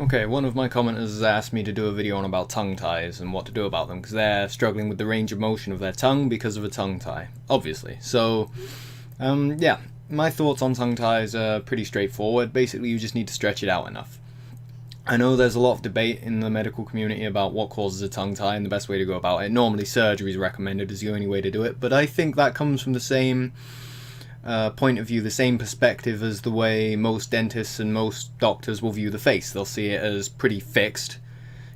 Okay, one of my commenters has asked me to do a video on about tongue ties and what to do about them because they're struggling with the range of motion of their tongue because of a tongue tie, obviously. So, yeah, my thoughts on tongue ties are pretty straightforward. Basically, you just need to stretch it out enough. I know there's a lot of debate in the medical community about what causes a tongue tie and the best way to go about it. Normally, surgery is recommended as the only way to do it, but I think that comes from the same point of view, the same perspective as the way most dentists and most doctors will view the face. They'll see it as pretty fixed,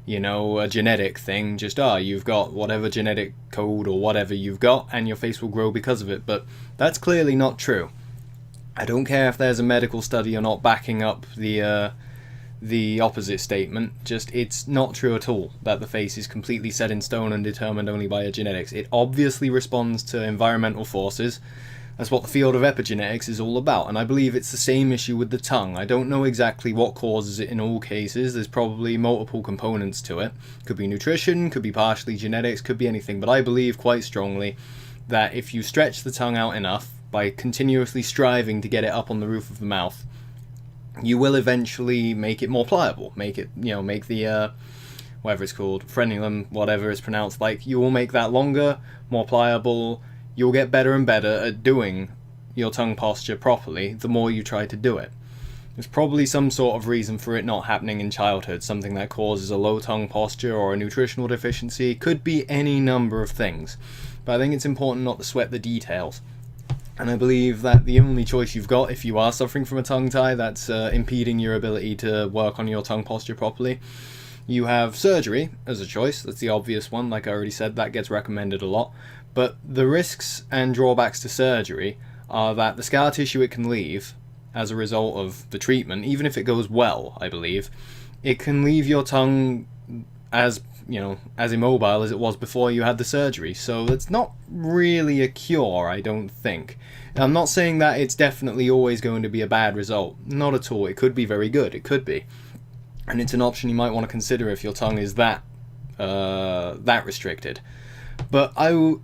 you know, a genetic thing, just, you've got whatever genetic code or whatever you've got, and your face will grow because of it, but that's clearly not true. I don't care if there's a medical study or not backing up the opposite statement, just it's not true at all that the face is completely set in stone and determined only by your genetics. It obviously responds to environmental forces. That's what the field of epigenetics is all about, and I believe it's the same issue with the tongue. I don't know exactly what causes it in all cases. There's probably multiple components to it. Could be nutrition, could be partially genetics, could be anything, but I believe quite strongly that if you stretch the tongue out enough by continuously striving to get it up on the roof of the mouth, you will eventually make it more pliable, make it, you know, make the whatever it's called, frenulum, whatever it's pronounced, like, you will make that longer, more pliable. You'll get better and better at doing your tongue posture properly the more you try to do it. There's probably some sort of reason for it not happening in childhood, something that causes a low tongue posture or a nutritional deficiency. Could be any number of things, but I think it's important not to sweat the details. And I believe that the only choice you've got if you are suffering from a tongue tie that's impeding your ability to work on your tongue posture properly, you have surgery as a choice. That's the obvious one, like I already said, that gets recommended a lot. But the risks and drawbacks to surgery are that the scar tissue it can leave as a result of the treatment, even if it goes well, I believe, it can leave your tongue as, you know, as immobile as it was before you had the surgery. So it's not really a cure, I don't think. I'm not saying that it's definitely always going to be a bad result. Not at all. It could be very good. It could be. And it's an option you might want to consider if your tongue is that restricted. But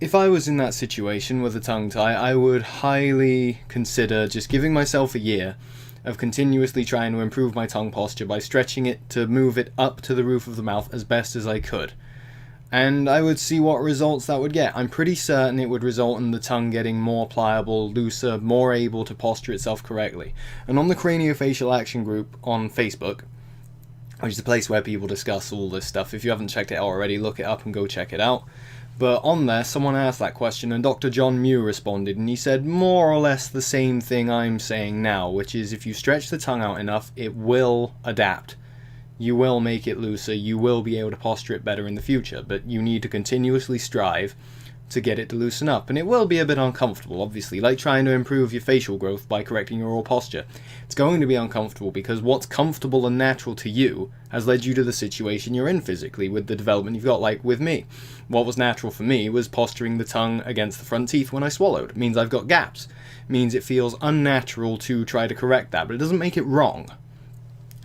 if I was in that situation with a tongue tie, I would highly consider just giving myself a year of continuously trying to improve my tongue posture by stretching it to move it up to the roof of the mouth as best as I could. And I would see what results that would get. I'm pretty certain it would result in the tongue getting more pliable, looser, more able to posture itself correctly. And on the Craniofacial Action Group on Facebook, which is a place where people discuss all this stuff, if you haven't checked it out already, look it up and go check it out. But on there, someone asked that question, and Dr. John Mew responded, and he said more or less the same thing I'm saying now, which is if you stretch the tongue out enough, it will adapt. You will make it looser, you will be able to posture it better in the future, but you need to continuously strive to get it to loosen up, and it will be a bit uncomfortable, obviously, like trying to improve your facial growth by correcting your oral posture. It's going to be uncomfortable because what's comfortable and natural to you has led you to the situation you're in physically with the development you've got, like with me. What was natural for me was posturing the tongue against the front teeth when I swallowed. It means I've got gaps. It means it feels unnatural to try to correct that, but it doesn't make it wrong.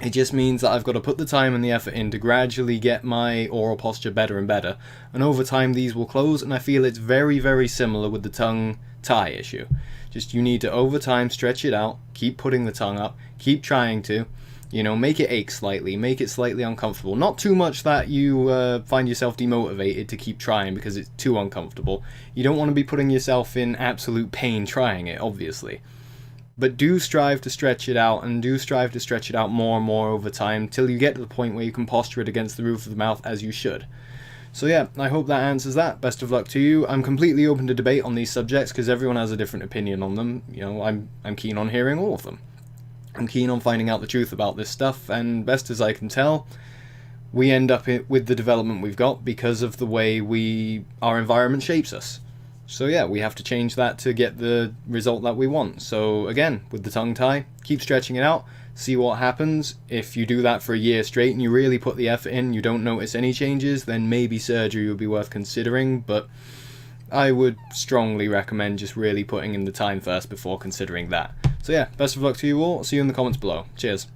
It just means that I've got to put the time and the effort in to gradually get my oral posture better and better, and over time these will close, and I feel it's very, very similar with the tongue tie issue. Just you need to over time stretch it out, keep putting the tongue up, keep trying to, you know, make it ache slightly, make it slightly uncomfortable. Not too much that you find yourself demotivated to keep trying because it's too uncomfortable. You don't want to be putting yourself in absolute pain trying it, obviously. But do strive to stretch it out, and do strive to stretch it out more and more over time till you get to the point where you can posture it against the roof of the mouth as you should. So yeah, I hope that answers that. Best of luck to you. I'm completely open to debate on these subjects because everyone has a different opinion on them. You know, I'm keen on hearing all of them. I'm keen on finding out the truth about this stuff, and best as I can tell, we end up with the development we've got because of the way our environment shapes us. So yeah, we have to change that to get the result that we want. So again, with the tongue tie, keep stretching it out, see what happens. If you do that for a year straight and you really put the effort in, you don't notice any changes, then maybe surgery would be worth considering, but I would strongly recommend just really putting in the time first before considering that. So yeah, best of luck to you all. See you in the comments below. Cheers.